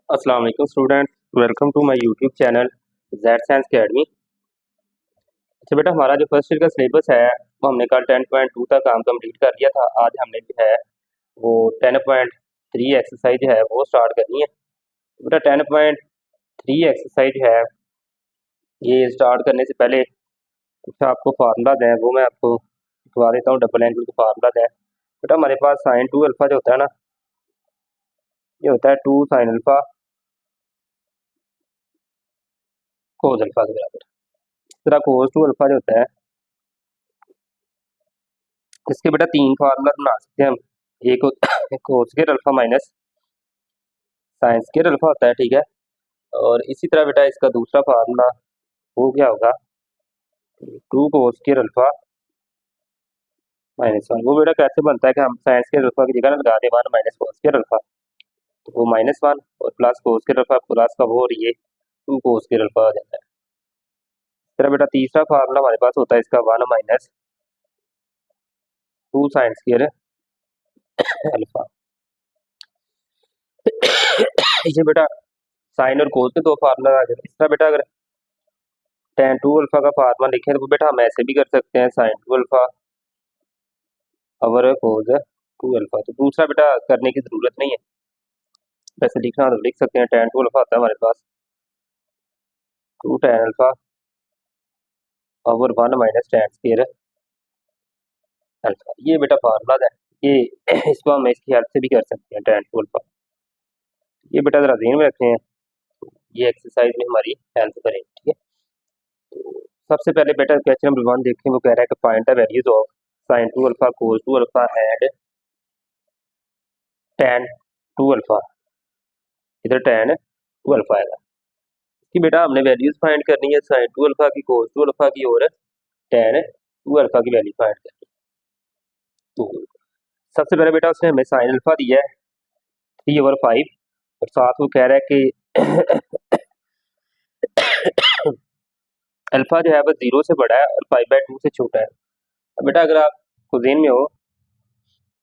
अस्सलाम वालेकुम student, welcome to my YouTube channel Z science academy. अच्छा बेटा, हमारा जो फर्स्ट ईयर का सिलेबस है वो हमने कल 10.2 तक काम कंप्लीट कर लिया था। आज हमने जो है वो 10.3 एक्सरसाइज है वो स्टार्ट करनी है। तो बेटा 10.3 एक्सरसाइज है, ये स्टार्ट करने से पहले कुछ आपको फार्मूलाज हैं वो मैं आपको बता देता हूँ। डबल एंगल के फार्मूलाज है बेटा। हमारे पास साइन टू अल्फा जो होता है ना, ये होता है 2 साइन अल्फा कोस अल्फा के बराबर। इस तरह कोस टू अल्फा जो होता है, इसके बेटा तीन फार्मूला बना सकते हैं हम। एक कोस square alpha minus sign square alpha होता है, ठीक है। और इसी तरह बेटा इसका दूसरा फार्मूला वो क्या होगा, 2 cos square alpha minus one. वो बेटा कैसे बनता है कि हम साइन स्क्वायर अल्फा की जगह लगा दें 1 माइनस कोस स्क्वायर अल्फा, तो वो -1 और plus cos square alpha plus का वो, और ये 2 कोस स्क्वायर अल्फा आ जाता है। इस तरह बेटा तीसरा फार्मूला हमारे पास होता है इसका 1 माइनस 2 साइन स्क्वायर अल्फा। ये बेटा साइन और कोस के दो फार्मूला आ जाते हैं। इस तरह बेटा अगर tan 2 अल्फा का फार्मूला लिखें तो बेटा हम ऐसे भी कर सकते हैं, साइन 2 अल्फा और कोस 2 अल्फा। तो दूसरा बेटा करने की जरूरत नहीं है, वैसे लिखना तो लिख सकते हैं। tan 2 अल्फा आता है हमारे पास 2 tan अल्फा और 1 माइनस tan स्क्वायर अल्फा। ये बेटा फार्मूला है, ये इसको हम इसकी हेल्प से भी कर सकते हैं tan 2 अल्फा। ये बेटा जरा ध्यान में रखें, ये एक्सरसाइज में हमारी हेल्प करेंगे, ठीक है। तो सबसे पहले बेटा क्वेश्चन नंबर 1 देखें, वो कह रहा है कि find the values of sine 2 alpha cos 2 alpha and tan 2 alpha. इधर tan 2 अल्फा आएगा कि बेटा हमने वैल्यूज फाइंड करनी है साइन 2 अल्फा की, कोस 2 अल्फा की और tan 2 अल्फा की वैल्यू फाइंड करनी है। तो सबसे पहले बेटा उसने हमें साइन अल्फा दिया है 3/5 और साथ वो कह रहा है कि अल्फा जो है वो 0 से बड़ा है और 5/2 से छोटा है। अब बेटा अगर आप खुदेन में हो,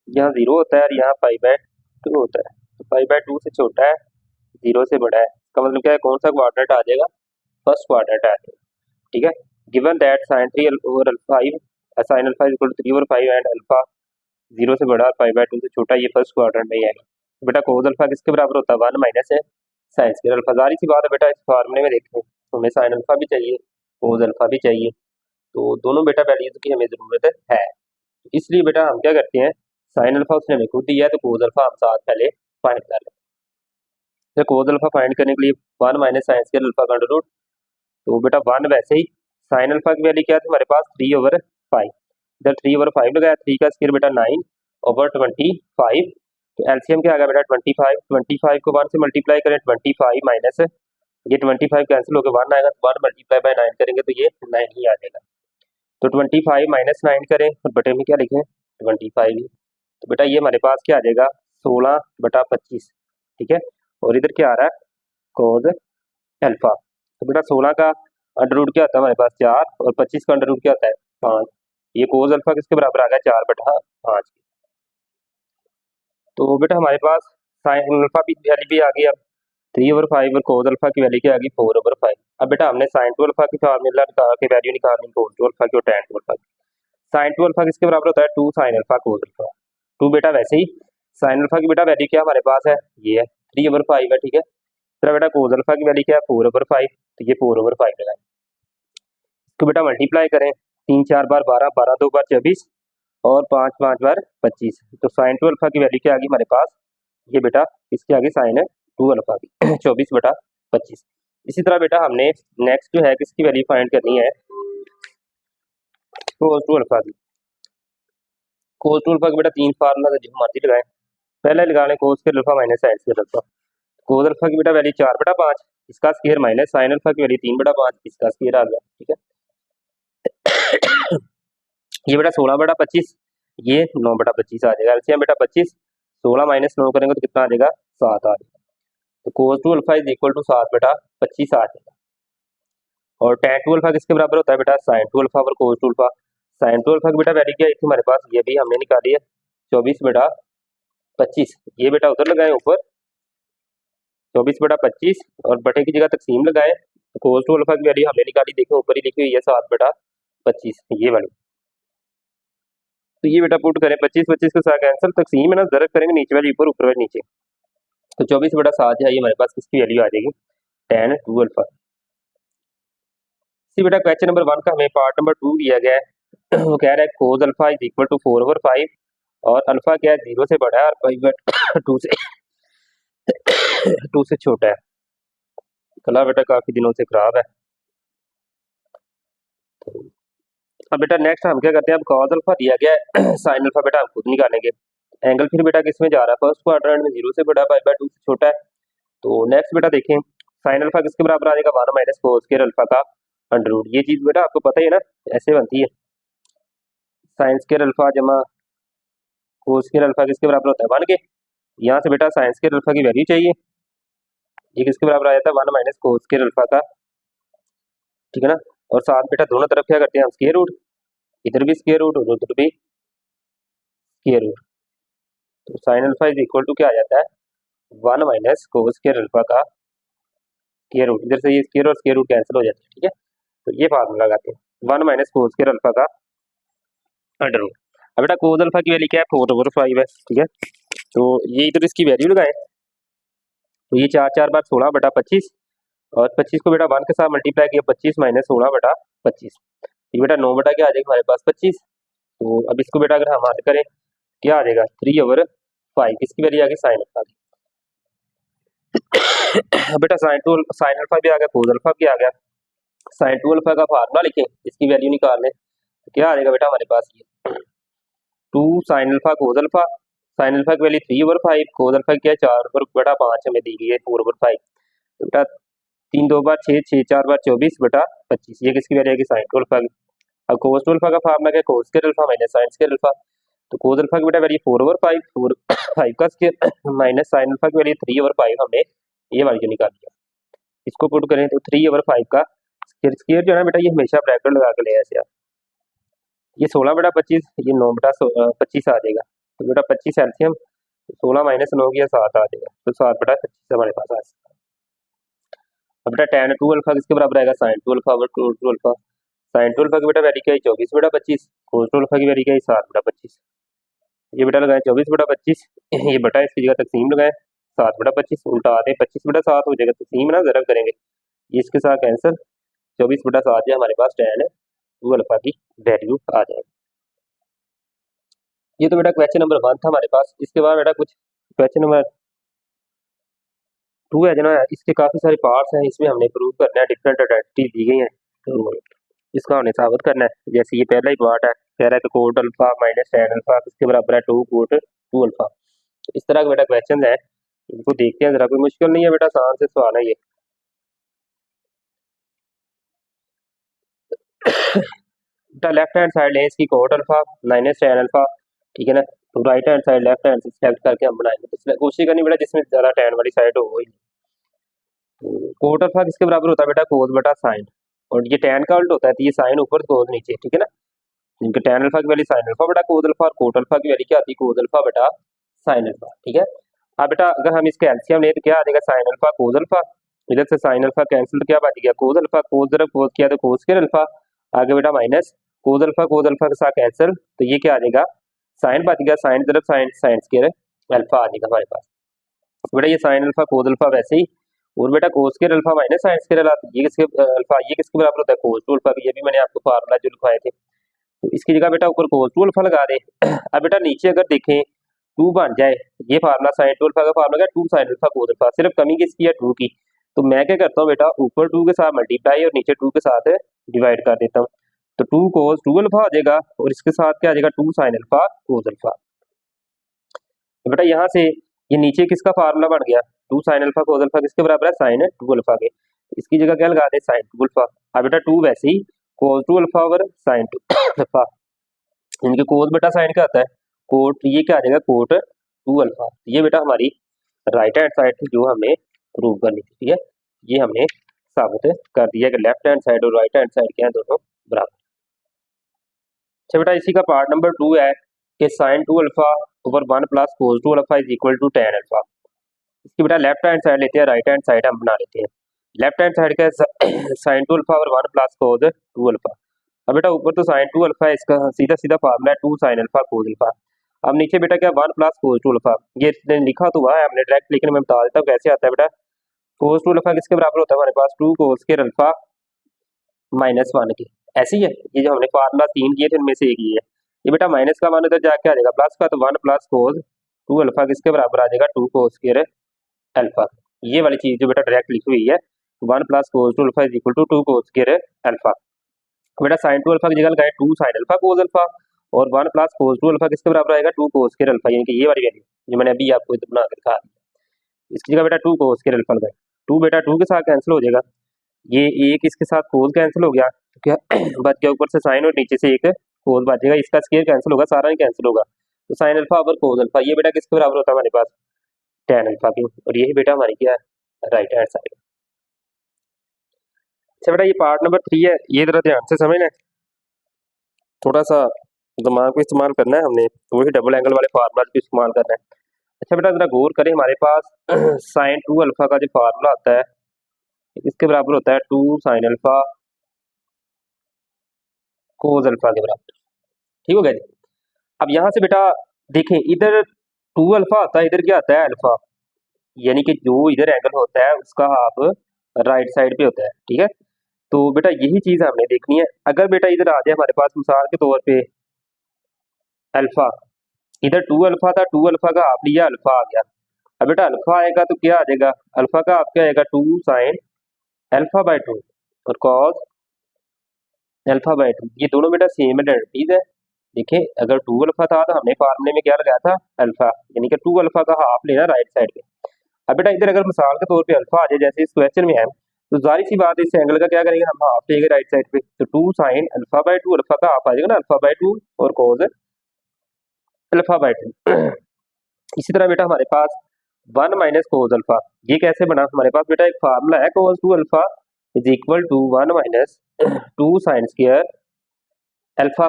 यहाँ 0 होता है और यहाँ 5/2 होता है, तो 5/2 से छोटा है, 0 से बड़ा है। इसका मतलब क्या है, कौन सा क्वाड्रेंट आ जाएगा, फर्स्ट क्वाड्रेंट आ जाएगा, ठीक है। Given that sine 3/5 sine alpha is equal to 3/5 and alpha 0 से बड़ा और 5/2 से छोटा, ये फर्स्ट क्वाड्रेंट में आएगा। तो बेटा कोस अल्फा किसके बराबर होता है, 1 माइनस है साइन स्क्वायर अल्फा। जारी सी बात है बेटा, इस फार्मूले में देखें तो हमें साइन अल्फा भी चाहिए, कोस अल्फा भी चाहिए, तो दोनों बेटा वैल्यूज की हमें जरूरत है। इसलिए बेटा हम क्या करते हैं, साइन अल्फा उसने हमें खुद दिया है तो कोस अल्फा हम साथ पहले फाइंड कर लें। तो कोस अल्फा फाइंड करने के लिए 1 माइनस साइन स्क्वायर अल्फा का अंडर रूट, तो बेटा 1 वैसे ही साइन अल्फा की वैल्यू क्या थी हमारे पास 3/5, इधर 3/5 लगाया, 3 का स्क्वायर बेटा 9/25, तो एलसीएम क्या आ गया बेटा 25। 25 को 1 से मल्टीप्लाई करें 25 माइनस ये 25 कैंसिल होकर 1 आएगा, तो 1 मल्टीप्लाई बाय 9 करेंगे तो ये 9 ही आ जाएगा। तो 25 माइनस 9 करें और बटे में क्या लिखें 25 ही, तो बेटा ये हमारे पास क्या आ जाएगा 16/25, ठीक है। और इधर क्या आ रहा है कोस अल्फा, तो बेटा 16 का अंडर रूट क्या होता है हमारे पास 4 और 25 का अंडर रूट क्या होता है 5। ये कोस अल्फा किसके बराबर आ गया 4/5। तो बेटा हमारे पास साइन अल्फा की वैल्यू भी आ गई, अब 3/5 और कोस अल्फा की वैल्यू क्या आ गई 4/5। अब बेटा हमने साइन 2 अल्फा की फार्मूला निकाल के वैल्यू निकालनी कोस 2 अल्फा की और tan 2 अल्फा की। साइन 2 अल्फा किसके बराबर होता है 2 साइन अल्फा कोस अल्फा। 2 बेटा वैसे ही साइन अल्फा की बेटा वैल्यू क्या हमारे पास है, ये है 3/5 है, ठीक है। फिर बेटा कोस अल्फा की वैल्यू क्या है 4/5, तो ये 4/5 लगाए, इसको बेटा मल्टीप्लाई करें, 3 4 बार 12, 12 2 बार 24 और 5 5 बार 25, तो साइन 2 अल्फा की वैल्यू क्या आ गई हमारे पास, ये बेटा इसकी आगे साइन है 2 अल्फा की 24/25। इसी तरह बेटा हमने नेक्स्ट जो है किसकी वैल्यू फाइंड करनी है कोस 2 अल्फा की। कोस 2 अल्फा की बेटा तीन फार्मूला जो मर्जी लगाएं, पहले लगा लें कोस square alpha minus sign square alpha. Cos alpha की बेटा वैल्यू 4/5, इसका स्क्वायर माइनस साइन अल्फा की वैल्यू 3/5, इसका स्क्वायर आ गया, ठीक है। ये बेटा 16/25, ये 9/25 आ जाएगा। एलसीएम बेटा 25, 16 माइनस 9 करेंगे तो कितना आ जाएगा 7 आ जाएगा, तो कोस 2 अल्फा इज इक्वल टू 7/25 आ जाएगा। और tan 2 अल्फा किसके बराबर होता है बेटा साइन 2 अल्फा और कोस 2 अल्फा। साइन 2 अल्फा की बेटा वैल्यू क्या है हमारे पास, ये भी हमने निकाली है 24/25, ये बेटा उधर लगाए ऊपर 24/25 और बटे की जगह तकसीम लगाए, तो कोस टू अल्फा की वैल्यू हमने निकाली, देखो ऊपर ही लिखी हुई है 7/25 ये वाली। तो ये बेटा पुट करें 25 के साथ कैंसिल, तकसीम है ना, ज़रब करेंगे नीचे वाली ऊपर, ऊपर वाली नीचे, तो 24/7 है, ये हमारे पास किसकी वैल्यू आ जाएगी, tan 2 अल्फा। इसी बेटा क्वेश्चन नंबर 1 का हमें पार्ट नंबर 2 दिया गया है। वो कह रहा है cos alpha is equal to 4/5 और अल्फा क्या है 0 से बड़ा है और पाई 2 से 2 से छोटा है। कला बेटा काफी दिनों से खराब है। अब बेटा नेक्स्ट हम क्या करते हैं, अब कॉस अल्फा दिया गया है, साइन अल्फा बेटा हम खुद निकालेंगे। एंगल फिर बेटा किस में जा रहा है, फर्स्ट क्वाड्रेंट में 0 से बड़ा, पाई/2 से छोटा है। तो नेक्स्ट बेटा देखें, साइन अल्फा किसके बराबर आ जाएगा, 1 माइनस कोस स्क्वायर अल्फा का अंडर रूट। ये चीज बेटा आपको पता ही है ना, ऐसे बनती है, साइन स्क्वायर अल्फा जमा कोस स्क्वायर अल्फा किसके बराबर होता है 1 के। यहाँ से बेटा साइन स्क्वायर अल्फा की वैल्यू चाहिए, ये किसके बराबर आ जाता है 1 माइनस कोस स्क्वायर अल्फा का, ठीक है ना। और साथ बेटा दोनों तरफ क्या करते हैं हम, स्क्वायर रूट, इधर भी स्क्वायर रूट और उधर भी स्क्वायर रूट। तो sine alpha is equal to क्या आ जाता है, 1 माइनस कोस स्क्वायर अल्फा का स्क्वायर रूट, इधर से ये स्क्वायर और स्क्वायर रूट कैंसिल हो जाते हैं, ठीक है। तो ये फार्मूला लगाते हैं, 1 माइनस कोस स्क्वायर अल्फा का अंडर रूट। अब बेटा कोस अल्फा की वैल्यू क्या है, 4/5 है, ठीक है। तो ये इधर इसकी वैल्यू लगाए, तो ये 4 बार 16/25 और 25 को बेटा 1 के साथ मल्टीप्लाई किया, 25 माइनस 16/25, ये बेटा 9 बटा क्या आ जाएगा हमारे पास 25। तो अब इसको बेटा अगर हम हल करें क्या आ जाएगा 3/5, किसकी वैल्यू आ गई, साइन अल्फा की। बेटा साइन अल्फा भी आ गया, कोस अल्फा भी आ गया। साइन 2 अल्फा का फार्मूला लिखें, इसकी वैल्यू निकाल लें, तो क्या आ जाएगा बेटा हमारे पास, ये 2 sine alpha cos alpha, sine alpha की वैल्यू 3/5, कोस अल्फा की क्या है 4/5 हमें दी गई है 4/5। तो बेटा 3 2 बार 6, 6 4 बार 24/25, ये किसकी वैल्यू है, साइन 2 अल्फा की। अब कोस 2 अल्फा का फार्मूला क्या है, कोस square alpha minus sign square alpha. तो कोस अल्फा की बेटा वैल्यू 4/5, 4/5 का स्क्वायर माइनस साइन अल्फा की वैल्यू 3/5, हमने ये वैल्यू निकाल लिया। इसको पुट करें तो 3/5 का स्क्वायर जो है ना बेटा, ये हमेशा ब्रैकेट लगा के ले ऐसे आप, ये 16/25, ये 9/25 आ जाएगा। तो बेटा 25 एलसीएम, 16 माइनस 9 किया 7 आ जाएगा, तो 7/25 हमारे पास आ जाएगा। अब बेटा tan 2 अल्फा किसके बराबर आएगा, sine 2 alpha over 2 alpha. Sine 2 alpha की बेटा वैल्यू क्या है 24/25, कोस 2 अल्फा की वैल्यू क्या है 7/25। ये बेटा लगाए 24/25, ये बटा इसकी जगह तकसीम लगाए 7/25, उल्टा आते 25/7 हो जाएगा, तकसीम ना ज़रब करेंगे, ये इसके साथ कैंसिल, 24/7 जो हमारे पास tan 2 अल्फा की वैल्यू आ जाएगी। ये तो बेटा क्वेश्चन नंबर 1 था हमारे पास। इसके बाद बेटा कुछ क्वेश्चन नंबर 2 है जना, इसके काफी सारे पार्ट्स हैं, इसमें हमने प्रूव करना है, डिफरेंट आइडेंटिटी दी गई है, तो इसका हमने साबित करना है। जैसे ये पहला ही पार्ट है, कह रहा है कि coat alpha minus tan alpha किसके बराबर है 2 कोट 2 अल्फा। तो इस तरह के बेटा क्वेश्चन है, इनको देखते हैं जरा, कोई मुश्किल नहीं है बेटा, आसान से सवाल है ये। बेटा लेफ्ट हैंड साइड है इसकी coat alpha minus tan alpha, ठीक है ना। तो right hand side left hand से सेलेक्ट करके हम बनाएंगे, तो कोशिश करनी बेटा जिसमें ज्यादा tan वाली साइड हो वही। कोट अल्फा किसके बराबर होता है बेटा, कोस बटा साइन, और ये tan का उल्ट होता है, तो ये साइन ऊपर कोस नीचे, ठीक है ना। इनके tan अल्फा की वैल्यू साइन अल्फा बटा कोस अल्फा, और कोट अल्फा की वैल्यू क्या आती है, कोस अल्फा बटा साइन अल्फा, ठीक है। अब बेटा अगर हम इसके एलसीएम ले तो क्या आ जाएगा, साइन अल्फा कोस अल्फा, इधर से साइन अल्फा कैंसिल, तो क्या बच गया कोस अल्फा, कोस जरा कोस किया तो कोस स्क्वायर अल्फा, आगे बेटा माइनस कोस अल्फा के साथ कैंसिल, तो ये क्या आ जाएगा साइन बच गया, साइन तरफ साइन, साइन स्क्वायर अल्फा आ जाएगा हमारे पास। बेटा ये साइन अल्फा कोस अल्फा वैसे ही, और बेटा कोस square alpha minus sign square alpha, ये किसके अल्फा, ये किसके बराबर होता है कोस 2 अल्फा, ये भी मैंने आपको फार्मूला जो लिखवाए थे। तो इसकी जगह बेटा ऊपर कोस 2 अल्फा लगा दे। अब बेटा नीचे अगर देखें 2 बन जाए, ये फार्मूला साइन 2 अल्फा का फार्मूला है 2 साइन अल्फा कोस अल्फा, सिर्फ कमी किसकी है 2 की। तो मैं क्या करता हूँ बेटा, ऊपर 2 के साथ मल्टीप्लाई और नीचे 2 के साथ डिवाइड कर देता हूँ, तो 2 कोस 2 अल्फा हो जाएगा, और इसके साथ क्या आ जाएगा 2 साइन अल्फा कोस अल्फा। तो बेटा यहाँ से ये नीचे किसका फार्मूला बन गया, 2 साइन अल्फा कोस अल्फा किसके बराबर है, साइन 2 अल्फा के। इसकी जगह क्या लगा दे, साइन 2 अल्फा। अब बेटा 2 वैसे ही कोस 2 अल्फा ओवर साइन 2 अल्फा, इनके कोस बेटा साइन क्या आता है कोट, ये क्या आ जाएगा कोट 2 अल्फा। ये बेटा हमारी राइट हैंड साइड थी जो हमें प्रूव करनी थी, ठीक है। ये हमने साबित कर दिया कि लेफ्ट हैंड साइड और राइट हैंड साइड क्या है, दोनों बराबर। अच्छा बेटा इसी का पार्ट नंबर 2 है कि sine 2 alpha over 1 plus cos 2 alpha is equal to tan alpha. इसकी बेटा लेफ्ट हैंड साइड लेते हैं, राइट हैंड साइड हम बना लेते हैं। लेफ्ट हैंड साइड का साइन टू अल्फा और 1 प्लस कोज टू अल्फा। अब बेटा ऊपर तो साइन टू अल्फा है, इसका सीधा सीधा फार्मूला है 2 साइन अल्फा कोज अल्फा। अब नीचे बेटा क्या 1 प्लस कोज टू अल्फा, ये लिखा तो हुआ है हमने डायरेक्ट, लेकिन मैं बता देता हूँ कैसे आता है बेटा। कोज टू अल्फा किसके बराबर होता है हमारे पास, 2 कोज के अल्फा माइनस 1 की। ऐसी है, ये जो हमने फार्मूला 3 किए थे उनमें से एक ही है। ये बेटा माइनस का मान उधर जाके आ जाएगा प्लस का, तो 1 प्लस कोज टू अल्फा किसके बराबर आ जाएगा, 2 कोज के अल्फा। ये वाली चीज जो बेटा डायरेक्ट लिखी हुई है 1 plus cos two alpha is equal to 2 cos के अल्फा। बेटा साइन टू अल्फा की जगह लगाए 2 साइन अल्फा कोज अल्फा, और 1 प्लस कोज टू अल्फा किसके बराबर आएगा, 2 कोज के अल्फा, यानी कि ये वाली वैल्यू जो मैंने अभी आपको इधर बना के दिखा दी। इसकी जगह बेटा 2 कोज के अल्फा लगाए, 2 बेटा 2 के साथ कैंसिल हो जाएगा, ये एक इसके साथ कोज कैंसिल हो गया, तो क्या बच गया ऊपर से साइन और नीचे से एक कोज बच जाएगा, इसका स्क्वायर कैंसिल होगा, सारा ही कैंसिल होगा, तो साइन अल्फा ओवर कोज अल्फा। ये बेटा किसके बराबर होता है हमारे पास, tan अल्फा की, और यही बेटा हमारी क्या है, राइट हैंड साइड। अच्छा बेटा ये पार्ट नंबर 3 है, ये जरा ध्यान से समझना है, थोड़ा सा दिमाग को इस्तेमाल करना है हमने, वही डबल एंगल वाले फार्मूला भी इस्तेमाल करना है। अच्छा बेटा जरा गौर करें, हमारे पास साइन टू अल्फा का जो फार्मूला आता है इसके बराबर होता है 2 साइन अल्फा कोज अल्फा के बराबर, ठीक हो गया जी। अब यहाँ से बेटा देखें, इधर 2 अल्फा आता है, इधर क्या आता है अल्फा, यानी कि जो इधर एंगल होता है उसका हाफ राइट साइड पे होता है, ठीक है। तो बेटा यही चीज हमने देखनी है। अगर बेटा इधर आ जाए हमारे पास मिसाल के तौर पे अल्फा, इधर 2 अल्फा था, 2 अल्फा का हाफ लिया, अल्फा आ गया। अब बेटा अल्फा आएगा तो क्या आ जाएगा, अल्फा का हाफ क्या आएगा 2 साइन अल्फा बाय 2 और कॉस अल्फा बाय 2, ये दोनों बेटा सेम आइडेंटिटीज है। देखिए अगर 2 अल्फा था तो हमने फार्मूले में क्या लगाया था अल्फा, यानी कि 2 अल्फा का हाफ लेना राइट साइड पे। अब बेटा इधर अगर मिसाल के तौर पे अल्फा आ जाए जैसे इस क्वेश्चन में है, तो जाहिर सी बात है इस एंगल का क्या करेंगे हम, हाफ लेंगे राइट साइड पे, तो 2 साइन अल्फा बाय 2, अल्फा का हाफ आ जाएगा ना अल्फा बाय 2 और कॉस अल्फा बाय 2। इसी तरह बेटा हमारे पास 1 माइनस कोस अल्फा, ये कैसे बना, हमारे पास बेटा एक फार्मूला है cos two alpha is equal to 1 minus 2 sine square alpha.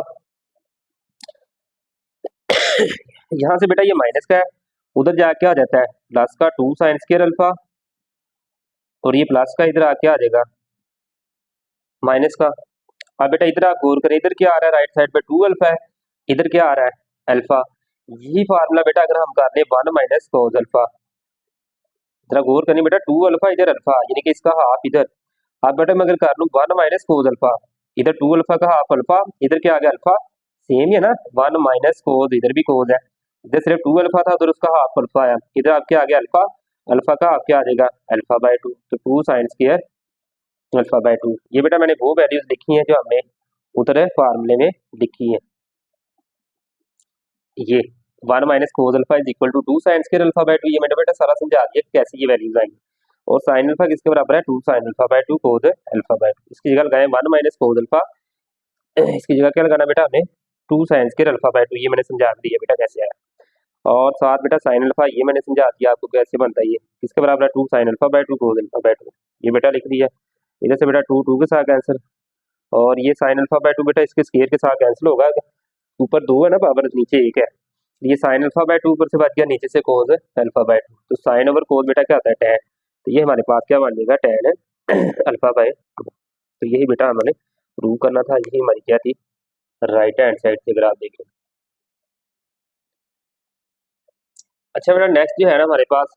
यहाँ से बेटा ये माइनस का है, उधर जाके आ जाता है प्लस का 2 साइन स्क्वायर अल्फा, और ये प्लस का इधर आके आ जाएगा माइनस का। अब बेटा इधर आप गौर करें, इधर क्या आ रहा है राइट साइड पे 2 अल्फा है, इधर क्या आ रहा है अल्फा। यही फार्मूला बेटा अगर हम कर ले 1 माइनस कोस अल्फा, जरा गौर करनी बेटा 2 अल्फा इधर अल्फा, यानी कि इसका हाफ इधर। अब बेटा मैं अगर कर लूँ 1 माइनस कोस अल्फा, इधर 2 अल्फा का हाफ अल्फा, इधर क्या आ गया अल्फा, सेम ही है ना, 1 माइनस कोस, इधर भी कोस है, इधर सिर्फ 2 अल्फा था उधर उसका हाफ अल्फा है, इधर आप क्या आ गया अल्फा, अल्फा का हाफ क्या आ जाएगा अल्फा बाय 2, तो 2 साइन स्क्वायर अल्फा बाय 2। ये बेटा मैंने वो वैल्यूज लिखी हैं जो हमने उधर फार्मूले में लिखी है, ये 1 minus cos alpha is equal to 2 sine square alpha by 2, ये मैंने बेटा सारा समझा दिया कैसे ये वैल्यूज आएंगी। और साइन अल्फा किसके बराबर है 2 sine alpha by 2 cos alpha by 2, इसकी जगह लगाए 1 माइनस कोस अल्फा, इसकी जगह क्या लगाना बेटा हमें 2 साइन स्क्वायर अल्फा बाय 2, ये मैंने समझा दिया बेटा कैसे आया। और साथ बेटा साइन अल्फा ये मैंने समझा दिया आपको कैसे बनता है, ये किसके बराबर है 2 sine alpha by 2 cos alpha by 2, ये बेटा लिख दिया। इधर से बेटा 2 2 के साथ कैंसिल, और ये साइन अल्फा बाय 2 बेटा इसके स्क्वायर के साथ कैंसिल होगा, ऊपर 2 है ना पावर, नीचे 1 है, ये साइन अल्फा बाय 2 ऊपर से बच गया, नीचे से कोस अल्फा बाय 2, तो साइन ओवर कोस बेटा क्या होता है tan, तो ये हमारे पास क्या बन जाएगा tan अल्फा बाय 2। तो यही बेटा हमें प्रूव करना था, यही हमारी क्या थी राइट हैंड साइड से अगर आप देखें। अच्छा बेटा नेक्स्ट जो है ना हमारे पास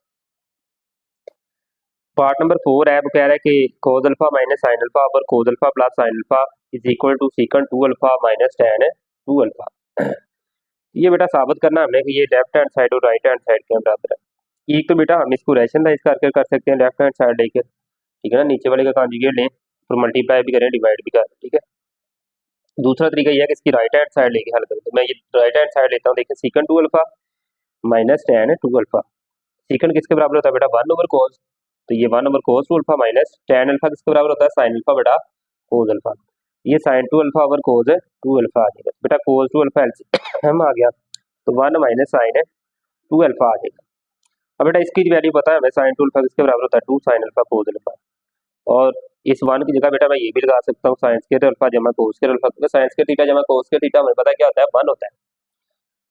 पार्ट नंबर 4 है, वो कह रहा है कि cos alpha minus sine alpha over cos alpha plus sine alpha is equal to secant 2 alpha minus tan 2 alpha. ये बेटा साबित करना हमने कि ये लेफ्ट हैंड साइड और राइट हैंड साइड के बराबर है। एक तो बेटा हम इसको रैशनलाइज करके कर सकते हैं लेफ्ट हैंड साइड लेकर, ठीक है ना, नीचे वाले का कॉन्जुगेट लें और मल्टीप्लाई भी करें डिवाइड भी करें, ठीक है। दूसरा तरीका यह है कि इसकी राइट हैंड साइड लेके हल करें, तो मैं ये राइट हैंड साइड लेता हूँ, देखिए secant 2 alpha minus tan 2 alpha, secant किसके बराबर होता है बेटा 1 ओवर कोस, तो ये 1 ओवर कोस 2 अल्फा माइनस tan अल्फा किसके बराबर होता है sine alpha beta cos alpha, ये साइन 2 अल्फा ओवर कोस 2 अल्फा आ जाएगा बेटा, कोस 2 अल्फा हम आ गया, तो 1 माइनस साइन 2 अल्फा आ जाएगा। अब बेटा इसकी वैल्यू पता है हमें, साइन 2 अल्फा किसके बराबर होता है 2 साइन अल्फा कोस अल्फा, और इस 1 की जगह बेटा मैं ये भी लगा सकता हूँ साइन स्क्वायर अल्फा जमा कोस स्क्वायर अल्फा, तो साइन स्क्वायर थीटा जमा कोस स्क्वायर थीटा हमें पता है क्या होता है 1 होता है,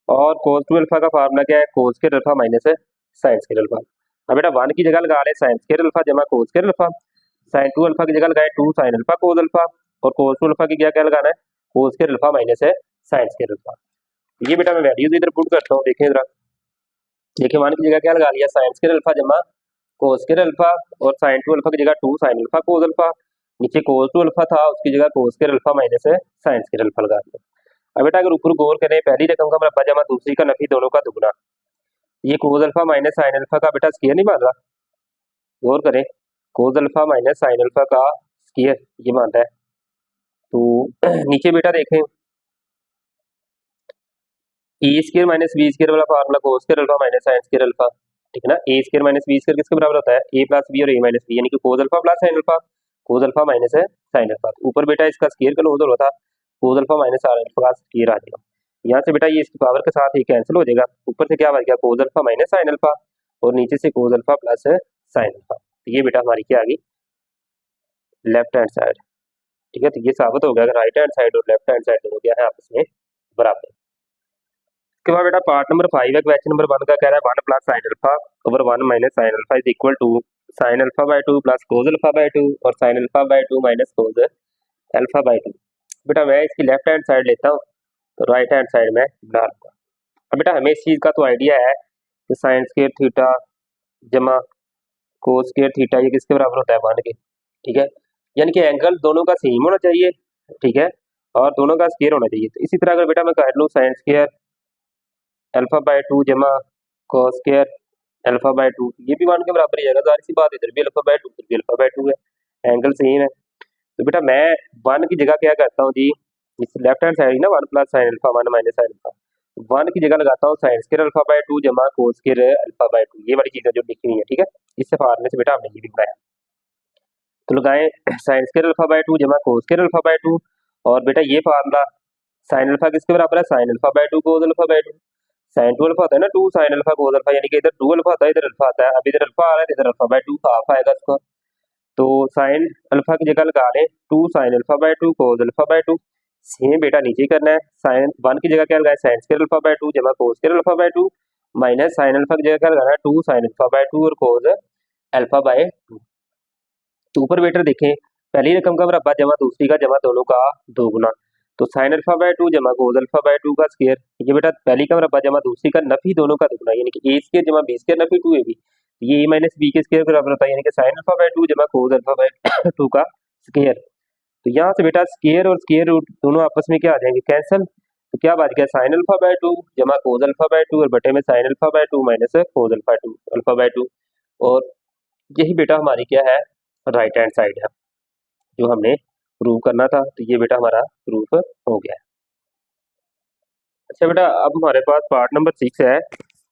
और कोस 2 अल्फा का फार्मूला क्या है कोस square alpha minus sign square alpha. अब बेटा 1 की जगह लगा ले साइन स्क्वायर अल्फा जमा cos square alpha, sine 2 alpha की जगह लगाए 2 साइन अल्फा कोस अल्फा, और कोस 2 अल्फा की क्या क्या लगाना है कोस स्क्वायर अल्फा माइनस है साइन स्क्वायर अल्फा। ये बेटा मैं वैल्यूज इधर पुट करता हूँ, देखें जरा। देखिए 1 की जगह क्या लगा लिया साइन स्क्वायर अल्फा जमा कोस स्क्वायर अल्फा, और साइन 2 अल्फा की जगह 2 साइन अल्फा कोस अल्फा, नीचे कोस 2 अल्फा था उसकी जगह कोस स्क्वायर अल्फा माइनस है साइन स्क्वायर अल्फा लगा दिया। अब बेटा अगर ऊपर गौर करें पहली रकम का मुरब्बा जमा दूसरी का नफी दोनों का दुगना, ये कोस अल्फा माइनस साइन अल्फा का बेटा स्क्वायर नहीं बन रहा, गौर करें कोस अल्फा माइनस साइन अल्फा का स्क्वायर ये मानता है। तो नीचे बेटा देखें ए स्क्वायर माइनस बी स्क्वायर वाला फार्मूला कोस square alpha minus sign square alpha, ठीक है ना। ए स्क्वायर माइनस बी स्क्वायर किसके बराबर होता है ए प्लस बी और ए माइनस बी, यानी कि cos alpha plus sine alpha, cos alpha minus है साइन अल्फा। ऊपर बेटा इसका स्क्वायर क्लोज हो रहा था कोस अल्फा माइनस साइन अल्फा का स्क्वायर आ जाएगा, यहाँ से बेटा ये इसकी पावर के साथ ही कैंसिल हो जाएगा, ऊपर से क्या बच गया कोस अल्फा माइनस साइन अल्फा, और नीचे से कोस अल्फा प्लस साइन अल्फा। तो ये बेटा हमारी क्या आ गई लेफ्ट हैंड साइड, ठीक है। तो ये साबित हो गया अगर राइट हैंड साइड और लेफ्ट हैंड साइड दोनों क्या है आपस में बराबर। इसके बाद बेटा पार्ट नंबर 5 है, क्वेश्चन नंबर 1 का कह रहा है 1 plus sine alpha over 1 minus sine alpha is equal to sine alpha by 2 plus cos alpha by 2 और sine alpha by 2 minus cos alpha by 2। बेटा मैं इसकी लेफ्ट हैंड साइड लेता हूँ तो राइट हैंड साइड में बना लूँगा। अब बेटा हमें इस चीज़ का तो आइडिया है कि साइन स्क्वायर थीटा जमा कोस स्क्वायर थीटा ये किसके बराबर होता है 1 के, ठीक है। यानी कि एंगल दोनों का सेम होना चाहिए, ठीक है, और दोनों का स्क्वायर होना चाहिए। तो इसी तरह अगर बेटा मैं कर लूँ साइन स्क्वायर अल्फा बाय 2 जमा कोस स्क्वायर अल्फा बाय 2, ये भी 1 के बराबर ही आएगा, जाहिर सी बात है इधर भी अल्फा बाय 2 इधर भी अल्फा बाय 2 है, एंगल सेम है। तो बेटा मैं 1 की जगह क्या करता हूँ जी, इस लेफ्ट हैंड साइड ना 1 plus sine alpha 1 minus sine alpha, 1 की जगह लगाता हूँ साइन स्क्वायर अल्फा बाय 2 जमा कोस स्क्वायर अल्फा बाय 2, ये वाली चीजें जो लिखी हुई है, ठीक है। इससे फार्मूले से बेटा हमने ये भी बनाया, तो लगाएं साइन स्क्वायर अल्फा बाय 2 जमा कोस स्क्वायर अल्फा बाय 2, और बेटा ये फार्मूला साइन अल्फा किसके बराबर है sine alpha by 2 cos alpha by 2, sine 2 alpha होता है ना 2 साइन अल्फा कोस अल्फा, यानी कि इधर 2 अल्फा होता है इधर अल्फा आता है, अब इधर अल्फा आ रहा है इधर अल्फा बाय 2 हाफ आएगा इसका। तो साइन अल्फा की जगह लगा लें 2 sine alpha by 2 cos alpha by 2, same बेटा नीचे करना है साइन 1 की जगह क्या लगाए साइन स्क्वायर अल्फा बाय 2 जमा cos square alpha by 2 minus sine alpha की जगह क्या लगाना है 2 साइन अल्फा बाय 2 और कोस अल्फा बाय 2। तो ऊपर बेटा देखें पहली रकम का मुरब्बा जमा दूसरी का जमा दोनों का दो गुना, तो साइन अल्फा बाय 2 जमा कोस अल्फा बाय 2 का स्क्वायर, ये बेटा पहली का मुरब्बा जमा दूसरी का नफी दोनों का दुगना, यानी कि ए स्क्वायर जमा बी स्क्वायर नफी 2 ए बी, ये ए माइनस बी के स्क्वायर के बराबर होता है, यानी कि साइन अल्फा बाय 2 जमा कोस अल्फा बाय 2 का स्क्वायर। तो यहाँ से बेटा स्क्वायर और स्क्वायर रूट दोनों आपस में क्या आ जाएंगे कैंसिल, तो क्या बच गया साइन अल्फा बाय 2 जमा कोस अल्फा बाय 2 और बटे में sign alpha by 2 minus cos alpha 2 alpha by 2, और यही बेटा हमारी क्या है राइट हैंड साइड है जो हमने प्रूव करना था। तो ये बेटा हमारा प्रूफ हो गया है। अच्छा बेटा अब हमारे पास पार्ट नंबर 6 है,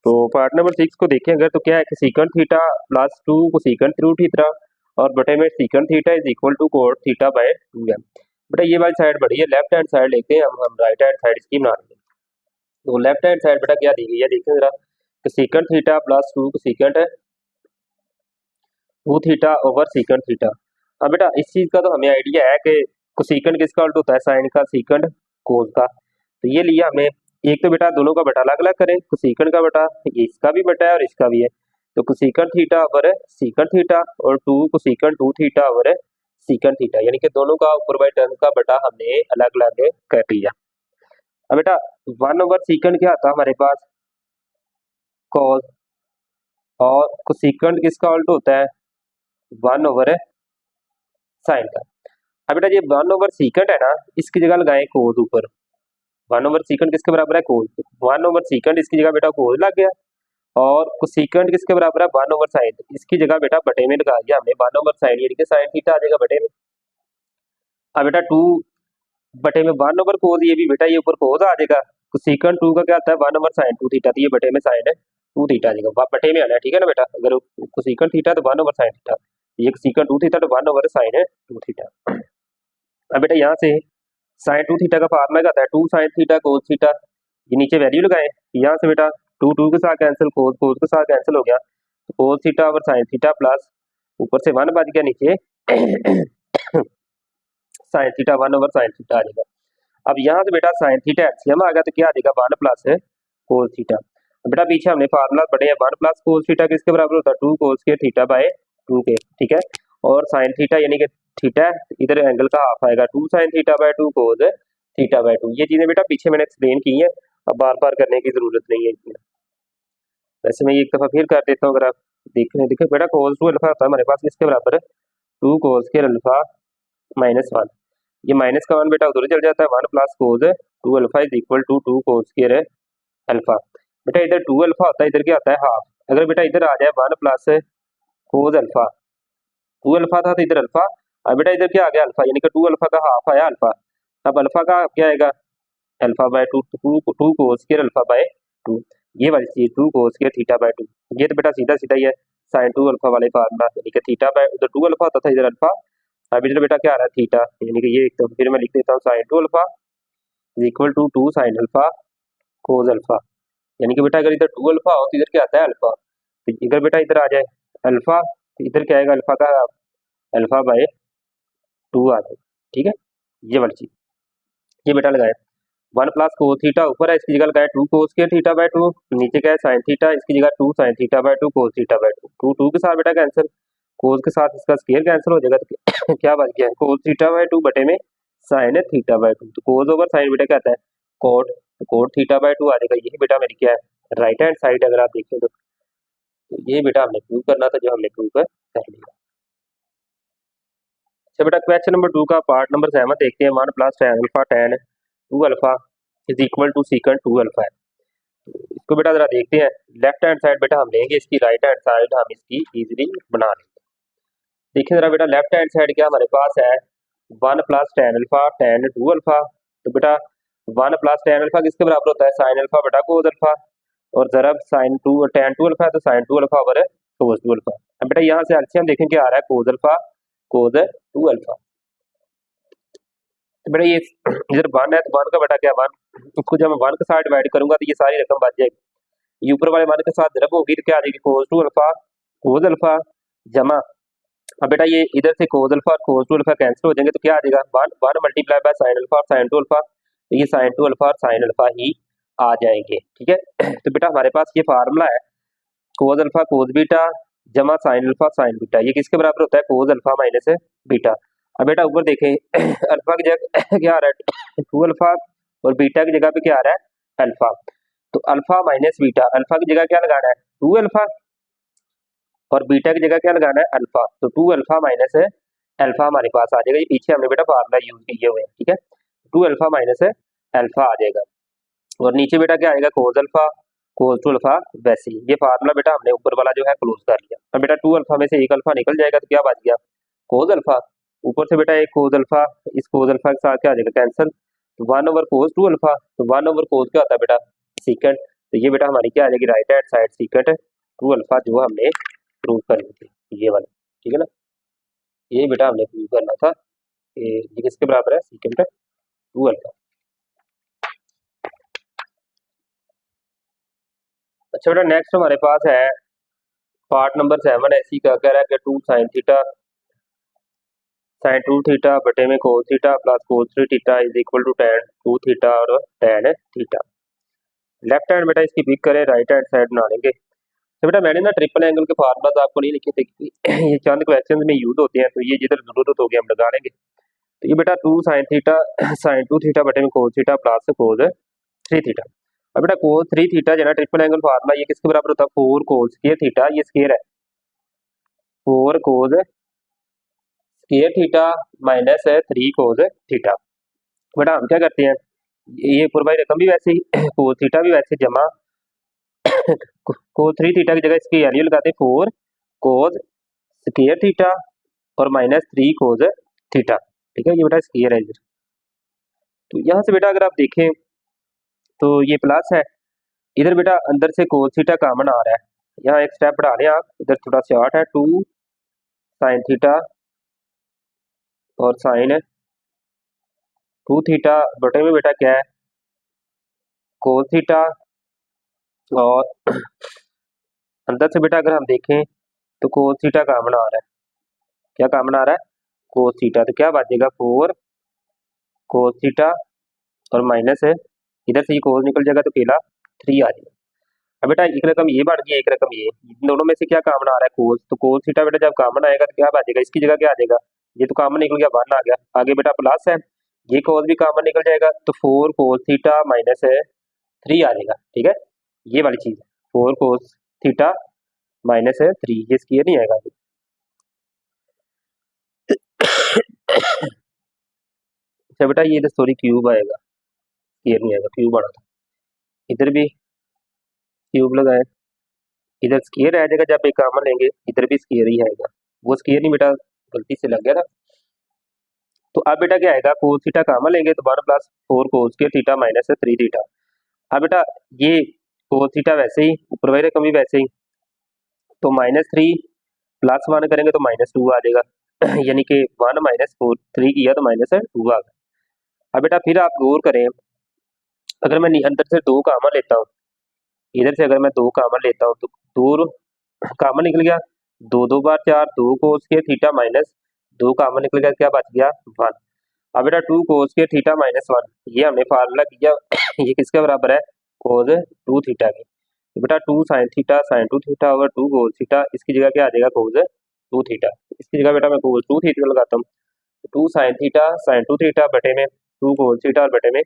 तो पार्ट नंबर 6 को देखें अगर तो क्या है कि सीकंट थीटा प्लस 2 को सीकंट रूट थीटा और बटे में secant theta is equal to cot theta by 2 है। बेटा ये वाली साइड बढ़ी है, लेफ्ट हैंड साइड लेते हैं हम राइट हैंड साइड इसकी बना लेंगे। तो लेफ्ट हैंड साइड बेटा क्या दी गई है देखें जरा कि सीकंट थीटा प्लस 2 को सीकंट है 2 थीटा ओवर सीकंट थीटा। अब बेटा इस चीज का तो हमें आइडिया है कि कोसीकंट किसका उल्टा होता है साइन का, सीकंट कोस का। तो ये लिया हमें, एक तो बेटा दोनों का बटा अलग अलग करें, कोसीकंट का बटा इसका भी बटा है और इसका भी है, तो कोसीकंट थीटा ओवर सीकंट थीटा और 2 कोसीकंट 2 थीटा ओवर सीकंट थीटा, यानी कि दोनों का ऊपर बाय टर्म का बटा हमने अलग अलग कर लिया। अब बेटा 1 ओवर सीकंट क्या आता है हमारे पास कॉस, और कोसीकंट किसका उल्टा होता है 1 ओवर साइन का। अब बेटा ये 1 ओवर सीकंट है ना इसकी जगह लगाएं कोस ऊपर, 1 ओवर सीकंट किसके बराबर है कोस, 1 ओवर सीकंट इसकी जगह बेटा कोस लग गया, और कोसीकंट किसके बराबर है 1 ओवर साइन, इसकी जगह बेटा बटे में लगा दिया हमने 1 ओवर साइन, यानी कि साइन थीटा आ जाएगा बटे में। अब बेटा 2 बटे में 1 ओवर कोस, ये भी बेटा ये ऊपर कोस आ जाएगा, कोसीकंट 2 का क्या आता है 1 ओवर साइन 2 थीटा, तो ये बटे में साइन है 2 थीटा आ जाएगा, बटे में आना है, ठीक है ना बेटा। अगर कोसीकंट थीटा तो 1 ओवर साइन थीटा, ये कोसीकंट 2 थीटा तो 1 ओवर साइन है 2 थीटा। अब बेटा यहाँ से साइन 2 थीटा का फार्मूला क्या आता है 2 साइन थीटा कोस थीटा, ये नीचे वैल्यू लगाए, यहाँ से बेटा 2 2 के साथ कैंसिल, कोस कोस के साथ कैंसिल हो गया, तो cos theta over sine theta plus ऊपर से 1 बच गया नीचे sine theta 1 over sine theta आ जाएगा। अब यहाँ से बेटा साइन थीटा एलसीएम आ गया तो क्या आ जाएगा 1 प्लस कोस थीटा। बेटा पीछे हमने फार्मूला पढ़े हैं, 1 प्लस कोस थीटा किसके बराबर होता है, 2 कोस स्क्वायर थीटा बाय 2 के, ठीक है। और साइन थीटा यानी कि थीटा इधर एंगल का हाफ आएगा, 2 sine theta by 2 cos theta by 2। ये चीजें बेटा पीछे मैंने एक्सप्लेन की है, अब बार बार करने की जरूरत नहीं है इसमें। वैसे मैं एक दफा फिर कर देता हूँ, अगर आप देखें बेटा कोस 2 अल्फा होता है हमारे पास किसके बराबर है, 2 कोस स्क्वायर अल्फा माइनस 1। ये माइनस का 1 बेटा उधर चल जाता है, 1 plus cos 2 alpha is equal to 2 cos square alpha. बेटा इधर 2 अल्फा होता है, इधर क्या आता है हाफ। अगर बेटा इधर आ जाए 1 प्लस कोस अल्फा, 2 अल्फा था तो इधर अल्फा, अब बेटा इधर क्या आ गया अल्फा, यानी कि 2 अल्फा का हाफ आया अल्फा। अब अल्फा का क्या आएगा, alpha by 2, 2 cos square alpha by 2, ये वाली चीज 2 कोस स्क्वायर थीटा बाय 2। ये तो बेटा सीधा सीधा ही है साइन 2 अल्फा वाले फार्मूला, यानी कि थीटा बाय उधर 2 अल्फा होता था इधर अल्फा, अब इधर बेटा क्या आ रहा है थीटा, यानी कि ये तो फिर मैं लिख देता हूँ sine 2 alpha is equal to 2 sine alpha cos alpha. यानी कि बेटा अगर इधर 2 अल्फा हो तो इधर क्या आता है अल्फा, तो अगर बेटा इधर आ जाए अल्फा तो इधर क्या आएगा अल्फा का अल्फा बाय 2 आ जाए, ठीक है। ये वाली चीज ये बेटा लगाए 1 प्लस कोस थीटा ऊपर है, इसकी जगह लगाए 2 कोस स्क्वायर थीटा बाय 2, नीचे क्या है साइन थीटा, इसकी जगह 2 sine theta by 2 cos theta by 2, 2 2 के साथ बेटा कैंसिल, कोस के साथ इसका स्क्वायर कैंसिल हो जाएगा, तो क्या बच गया कोस थीटा बाय 2 बटे में साइन थीटा बाय 2, तो कोस ओवर साइन बेटा क्या आता है कोट, तो कोट थीटा बाय 2 आ जाएगा। यही बेटा मेरी क्या है राइट हैंड साइड अगर आप देखें तो ये बेटा हमने प्रूव करना था, जो हमने प्रूव कर लिया। अच्छा बेटा क्वेश्चन नंबर 2 का पार्ट नंबर 7 देखते हैं, 1 plus tan alpha tan 2 alpha is equal to secant 2 alpha है। इसको बेटा जरा देखते हैं, लेफ्ट हैंड साइड बेटा हम लेंगे, इसकी राइट हैंड साइड हम इसकी इजीली बना लेंगे। देखिए जरा बेटा लेफ्ट हैंड साइड क्या हमारे पास है 1 plus tan alpha tan 2 alpha, तो बेटा 1 प्लस tan अल्फा किसके बराबर होता है साइन अल्फा बटा कोस अल्फा, और जरा साइन 2 tan 2 अल्फा है तो साइन 2 अल्फा ओवर कोस 2 अल्फा। अब बेटा यहाँ से एलसीएम देखें क्या आ रहा है कोस अल्फा कोस 2 अल्फा, तो बेटा ये इधर 1 है तो 1 का बेटा क्या 1, उसको जब मैं 1 के साथ डिवाइड करूंगा तो ये सारी रकम बच जाएगी, ये ऊपर वाले 1 के साथ जरब होगी तो क्या आ जाएगी कोस 2 अल्फा कोस अल्फा जमा, अब बेटा ये इधर से कोस अल्फा और कोस 2 अल्फा कैंसिल हो जाएंगे तो क्या आ जाएगा 1 1 मल्टीप्लाई बाय साइन अल्फा और साइन 2 अल्फा, तो ये साइन 2 अल्फा और साइन अल्फा ही आ जाएंगे, ठीक है। तो बेटा हमारे पास ये फार्मूला है कोस अल्फा कोस बीटा जमा साइन अल्फा साइन बीटा, ये किसके बराबर होता है कोस अल्फा माइनस बीटा। अब बेटा ऊपर देखें अल्फा की जगह क्या आ रहा है 2 अल्फा और बीटा की जगह पे क्या आ रहा है अल्फा, तो अल्फा माइनस बीटा, अल्फा की जगह क्या लगाना है 2 अल्फा और बीटा की जगह क्या लगाना है अल्फा, तो 2 अल्फा माइनस अल्फा हमारे पास आ जाएगा, ये पीछे हमने बेटा फार्मूला यूज किए हुए हैं, ठीक है। 2 अल्फा माइनस अल्फा आ जाएगा, और नीचे बेटा क्या आएगा कोस अल्फा कोस 2 अल्फा, वैसे ही ये फार्मूला बेटा हमने ऊपर वाला जो है क्लोज कर लिया। अब बेटा 2 अल्फा में से एक अल्फा निकल जाएगा तो क्या बच गया कोस अल्फा, ऊपर से बेटा एक कोस अल्फा, इस कोस अल्फा के साथ क्या आ जाएगा कैंसिल, तो 1 ओवर कोस 2 अल्फा, तो 1 ओवर कोस क्या होता है बेटा सीकेंट, तो ये बेटा हमारी क्या आ जाएगी right hand side secant 2 alpha जो हमने प्रूव कर ली थी ये वाला, ठीक है ना। ये बेटा हमने प्रूव करना था, ये किसके बराबर है सीकेंट 2 अल्फा। अच्छा बेटा नेक्स्ट हमारे पास है पार्ट नंबर 7, ऐसी का कह रहा है कि 2 साइन थीटा साइन 2 थीटा बटे में cos theta plus cos 3 theta is equal to tan 2 theta और tan थीटा। लेफ्ट हैंड बेटा इसकी पिक करें, राइट हैंड साइड बना लेंगे। तो बेटा मैंने ना ट्रिपल एंगल के फार्मूला आपको नहीं लिखे थे, ये चंद क्वेश्चन में यूज होते हैं, तो ये जिधर जरूरत होगी हम लगा लेंगे। तो ये बेटा 2 साइन थीटा साइन 2 थीटा बटे में cos theta plus cos 3 theta. अब बेटा कोस 3 थीटा जो है ट्रिपल एंगल फार्मूला ये किसके बराबर होता है 4 कोस स्क्वायर थीटा, ये स्क्वायर है 4 cos square theta minus 3 cos theta. बेटा हम क्या करते हैं ये ऊपर वाली रकम भी वैसे ही कोस थीटा भी वैसे जमा कोस 3 थीटा की जगह इसकी वैल्यू लगाते हैं 4 कोस स्क्वायर थीटा और माइनस 3 कोस थीटा, ठीक है। ये बेटा स्क्वायर है इधर, तो यहाँ से बेटा अगर आप देखें तो ये प्लस है, इधर बेटा अंदर से कोस थीटा कॉमन आ रहा है, यहाँ एक स्टेप बढ़ा लें आप, इधर थोड़ा शॉर्ट है 2 साइन थीटा और साइन 2 थीटा बटे में बेटा क्या है कोस थीटा, और अंदर से बेटा अगर हम देखें तो कोस थीटा कॉमन आ रहा है, क्या कॉमन आ रहा है कोस थीटा, तो क्या बचेगा 4 कोस थीटा और माइनस है इधर से ये कोस निकल जाएगा तो केला 3 आ जाएगा। अब बेटा एक रकम ये बढ़ गई, एक रकम ये, इन दोनों में से क्या कॉमन आ रहा है? कोस। तो कोस थीटा बेटा जब कॉमन आएगा तो क्या बचेगा? इसकी जगह क्या आ जाएगा? ये तो कॉमन निकल गया, 1 आ गया। आगे बेटा प्लस है, ये कोस भी कॉमन निकल जाएगा, तो 4 कोस थीटा माइनस है 3 आ जाएगा। ठीक है, ये वाली चीज है, 4 कोस थीटा माइनस है 3, ये स्क्वायर नहीं आएगा। अच्छा बेटा ये सॉरी क्यूब आएगा, स्क्वायर नहीं आएगा, क्यूब आना था। इधर भी क्यूब लगाए, इधर स्क्वायर आ जाएगा, जब एक कॉमन लेंगे इधर भी स्क्वायर ही आएगा। वो स्क्वायर नहीं बेटा, गलती से लग गया था। तो अब बेटा क्या आएगा? कोस थीटा कॉमन लेंगे तो 1 प्लस 4 कोस के थीटा माइनस 3 थीटा। अब बेटा ये कोस थीटा वैसे ही, ऊपर वाली रकम भी वैसे ही, तो -3 प्लस 1 करेंगे तो -2 आ जाएगा। यानी कि 1 माइनस 4 3 किया तो -2 आ गया। अब बेटा फिर आप गौर करें, अगर मैं अंदर से 2 कॉमन लेता हूँ, इधर से अगर मैं 2 कॉमन लेता हूँ तो 2 कॉमन निकल गया, 2 2 बार 4, 2 कोस के थीटा माइनस 2 कॉमन निकल गया, क्या बच गया? 1। अब बेटा 2 कोस के थीटा माइनस 1, ये हमने फार्मूला किया ये किसके बराबर है? कोस 2 थीटा के। तो बेटा 2 sine 2 theta over 2 cos theta, इसकी जगह क्या आ जाएगा? Cos 2 theta. इसकी जगह बेटा मैं कोस 2 थीटा लगाता हूँ, 2 साइन 2 थीटा बटे में 2 कोस थीटा और बटे में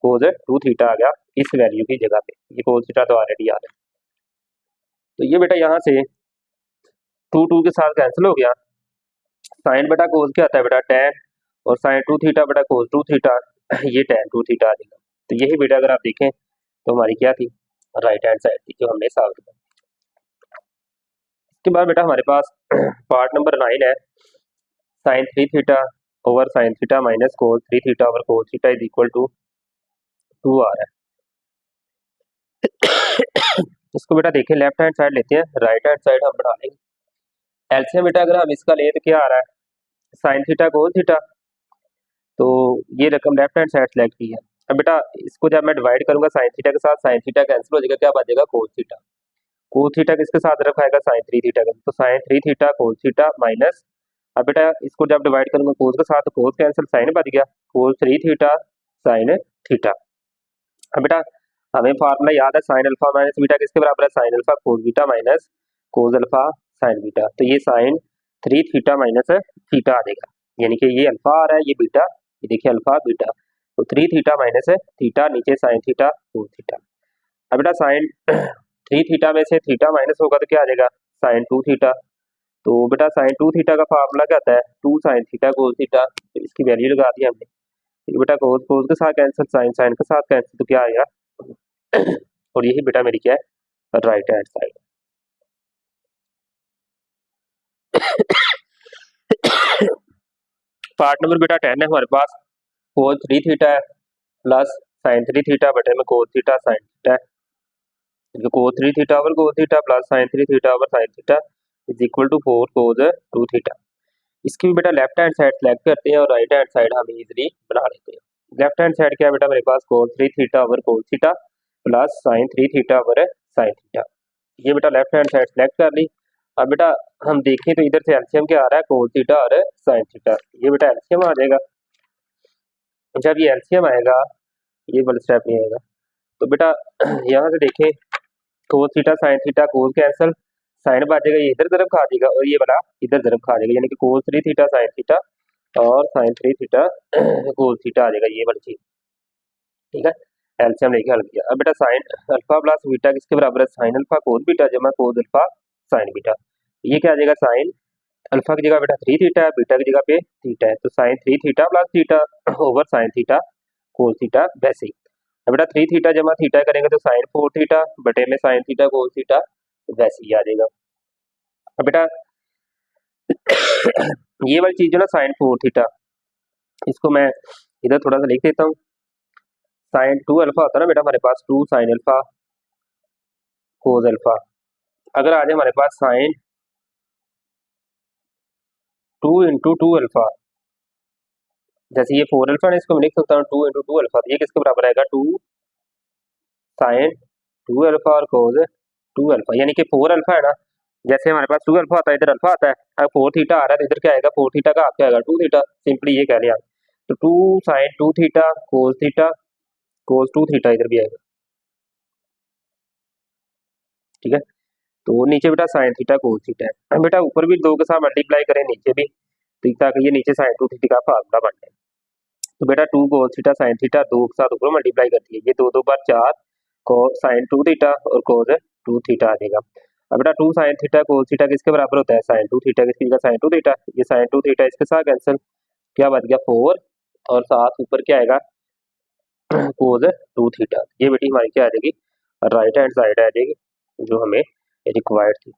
कोस 2 थीटा आ गया इस वैल्यू की जगह पे। ये कोस थीटा तो ऑलरेडी आ रहा है, तो ये बेटा यहाँ से 2 2 के साथ कैंसिल हो गया। साइन बेटा कोस क्या आता है बेटा? tan, और साइन 2 थीटा बेटा कोस 2 थीटा, ये tan 2 थीटा आ जाएगा। तो यही बेटा अगर आप देखें तो हमारी क्या थी? राइट हैंड साइड थी जो हमने सॉल्व किया। इसके बाद बेटा हमारे पास पार्ट नंबर 9 है, sine 3 theta over sine theta minus cos 3 theta over cos theta is equal to 2 आ रहा है। इसको बेटा देखें, लेफ्ट हैंड साइड लेते हैं, राइट हैंड साइड हम बढ़ा लेंगे। एलसीएम बेटा अगर हम इसका लें तो क्या आ रहा है? साइन थीटा कोस थीटा, तो ये रकम लेफ्ट हैंड साइड सेलेक्ट की है। अब बेटा इसको जब मैं डिवाइड करूंगा साइन थीटा के साथ, साइन थीटा कैंसिल हो जाएगा, क्या बचेगा? Cos theta. कोस थीटा किसके साथ रखा आएगा? साइन 3 थीटा का, तो sine 3 theta cos theta minus, अब बेटा इसको जब डिवाइड करूंगा कोस के साथ तो कोस कैंसिल, साइन बच गया, कोस 3 थीटा साइन थीटा। अब बेटा हमें फार्मूला याद है, साइन अल्फा माइनस बीटा किसके बराबर है? Sine alpha cos beta minus cos alpha sign beta. तो ये साइन 3 थीटा माइनस थीटा आ जाएगा, यानी कि ये अल्फा आ रहा है, ये बीटा, ये देखिए अल्फा बीटा, तो 3 थीटा माइनस थीटा, नीचे साइन थीटा कोस थीटा। अब बेटा साइन 3 थीटा में से थीटा माइनस होगा तो क्या आ जाएगा? Sine 2 theta. तो बेटा साइन 2 थीटा का फार्मूला क्या आता है? 2 साइन थीटा कोस थीटा, तो इसकी वैल्यू लगा दी हमने। तो बेटा कोस कोस के साथ कैंसिल, साइन साइन के साथ कैंसिल, तो क्या आएगा? और यही बेटा मेरी क्या है? Right hand side. Part number बेटा 10 है हमारे पास, कोस 3 थीटा है प्लस साइन 3 थीटा बटे में कोस थीटा साइन थीटा है, cos 3 theta over cos theta plus sine 3 theta over sine theta is equal to 4 cos 2 theta. इसकी भी बेटा लेफ्ट हैंड साइड सेलेक्ट करते हैं और राइट हैंड साइड हम इजीली बना लेते हैं। लेफ्ट हैंड साइड क्या है बेटा? मेरे पास cos 3 theta over cos theta plus sine 3 theta over sine theta, ये बेटा लेफ्ट हैंड साइड सेलेक्ट कर ली। अब बेटा हम देखें तो इधर से एलसीएम क्या आ रहा है? कोस थीटा और साइन थीटा, ये बेटा एलसीएम आ जाएगा। जब ये एलसीएम आएगा, ये वाला स्टेप नहीं आएगा, तो बेटा यहाँ से देखें, cos theta sine theta cos cancel, sine बच जाएगा, ये इधर तरफ खा जाएगा और ये वाला इधर तरफ खा जाएगा, यानी कि कोस 3 थीटा साइन थीटा और साइन 3 थीटा कोस थीटा आ जाएगा, ये वाली चीज। ठीक है, एलसीएम लेके हल किया। अब बेटा साइन अल्फा प्लस बीटा किसके बराबर है? साइन अल्फा कोस बीटा जमा कोस अल्फा साइन बीटा, ये क्या आ जाएगा? साइन अल्फा की जगह बेटा 3 थीटा है, बीटा की जगह पे थीटा है, तो sine 3 theta plus theta over sine theta cos theta वैसे ही। अब बेटा 3 थीटा जमा थीटा करेंगे तो साइन 4 थीटा बटे में साइन थीटा कोस थीटा वैसे ही आ जाएगा। अब बेटा ये वाली चीज जो ना साइन 4 थीटा, इसको मैं इधर थोड़ा सा लिख देता हूँ। साइन 2 अल्फा होता है ना बेटा हमारे पास, 2 साइन अल्फा कोस अल्फा, अगर आ जाए हमारे पास साइन 2 इंटू 2 अल्फा, जैसे ये 4 अल्फा है, इसको मैं लिख सकता हूँ 2 इंटू 2 अल्फा, तो ये किसके बराबर आएगा? 2 साइन 2 अल्फा और कोस 2 अल्फा, यानी कि 4 अल्फा है ना, जैसे हमारे पास 2 अल्फा आता है, इधर अल्फा आता है, अब 4 थीटा आ रहा है तो इधर क्या आएगा? 4 थीटा का क्या आएगा? 2 थीटा, सिंपली ये कह लिया। तो 2 साइन 2 थीटा कोस 2 थीटा इधर भी आएगा। ठीक है। तो नीचे बेटा साइन थीटा कोस थीटा है। बेटा ऊपर भी 2 के साथ मल्टीप्लाई करें, नीचे भी, तो ताकि ये नीचे साइन 2 थीटा का फार्मूला बन जाए। तो बेटा 2 कोस थीटा साइन थीटा 2 के साथ ऊपर मल्टीप्लाई करती है, ये 2 2 बार 4 कोस साइन 2 थीटा और कोस 2 थीटा आ जाएगा। अब बेटा 2 साइन थीटा कोस थीटा किसके बराबर होता है, साइन 2 थीटा, किसकी जगह साइन 2 थीटा, ये साइन 2 थीटा इसके साथ कैंसिल, क्या बच गया 4 और साथ ऊपर क्या आएगा कोस 2 थीटा। ये बेटी हमारी क्या आ जाएगी, राइट हैंड साइड आ जाएगी जो हमें रिक्वायर्ड थी।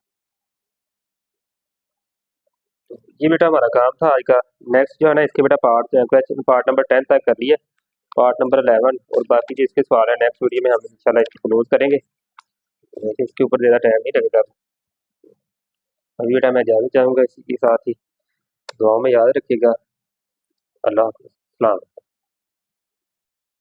तो ये बेटा हमारा काम था आज का। नेक्स्ट जो है ना इसके बेटा क्वेश्चन पार्ट नंबर 10 तक कर लिया, पार्ट नंबर 11 और बाकी जो इसके सवाल है नेक्स्ट वीडियो में हम इंशाल्लाह इसको क्लोज करेंगे, इसके ऊपर ज़्यादा टाइम नहीं लगेगा। अभी बेटा मैं इजाज़त चाहूँगा, इसी के साथ ही दुआ में याद रखिएगा। अल्लाह हाफ़िज़।